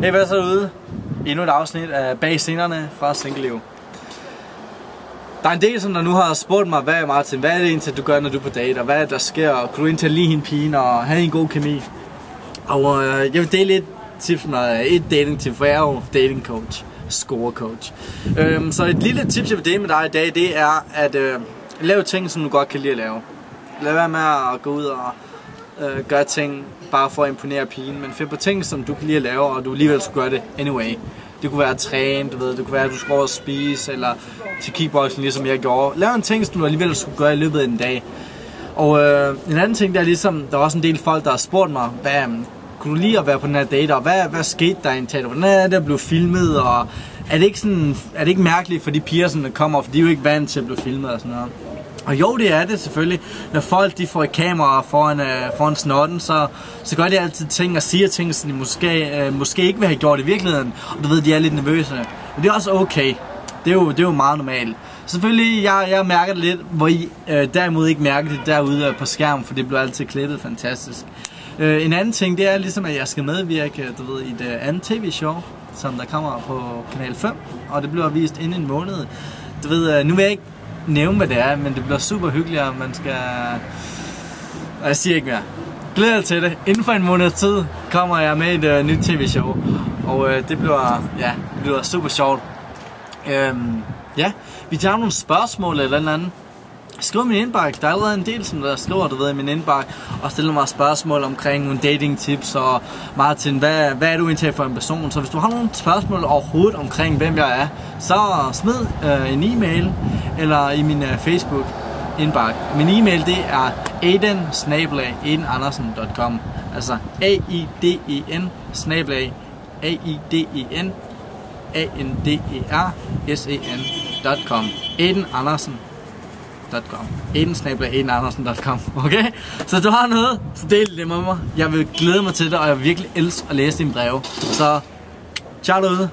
Hey, hvad så derude? Endnu et afsnit af Bag Scenerne fra Single-liv. Der er en del, som der nu har spurgt mig, hvad er det egentlig, du gør, når du er på date, og hvad er det, der sker, og kan du egentlig lide hende pigen, og have en god kemi? Og jeg vil dele et dating tip, for jeg er jo dating coach, score coach. Så et lille tip, jeg vil dele med dig i dag, det er at lave ting, som du godt kan lide at lave. Lad være med at gå ud og gøre ting bare for at imponere pigen, men find på ting, som du kan lide at lave, og du alligevel skulle gøre det anyway. Det kunne være at træne, det kunne være at du skulle over og spise, eller til kickboxing, ligesom jeg gjorde. Lav en ting, som du alligevel skulle gøre i løbet af en dag. Og en anden ting, der er ligesom, der er også en del folk, der har spurgt mig, kunne du lide at være på den her date, og hvad skete der egentlig? Hvordan er det at blive filmet, og er det ikke mærkeligt for de piger, som der kommer, for de er jo ikke vant til at blive filmet og sådan noget. Og jo, det er det selvfølgelig. Når folk de får et kamera foran snotten, så gør de altid ting og siger ting, som de måske ikke vil have gjort i virkeligheden. Og du ved, de er lidt nervøse. Men det er også okay. Det er jo meget normalt. Selvfølgelig, jeg mærker det lidt, hvor I derimod ikke mærker det derude på skærmen, for det bliver altid klippet fantastisk. En anden ting, det er ligesom, at jeg skal medvirke i et andet tv-show, som der kommer på Kanal 5. Og det bliver vist inden en måned. Nu vil jeg ikke nævne, hvad det er, men det bliver super hyggeligt, og man skal... Og jeg siger ikke mere. Glæder dig til det. Inden for en måneds tid kommer jeg med et nyt tv-show, og det bliver super sjovt. Vi tager nogle spørgsmål eller andet. Skriv min indbakke. Der er allerede en del, som der skriver, i min indbakke, og stiller mig spørgsmål omkring nogle dating tips og Martin, hvad er du egentlig for en person? Så hvis du har nogle spørgsmål overhovedet omkring, hvem jeg er, så smid en e-mail eller i min Facebook indbakke. Min e-mail, det er aiden@aidenandersen.com. Altså AIDEN@AIDENANDERSEN.com. aidenandersen.com. aidenandersen.com. Okay? Så du har noget, så del det med mig. Jeg vil glæde mig til det, og jeg vil virkelig elske at læse dine breve. Så ciao derude.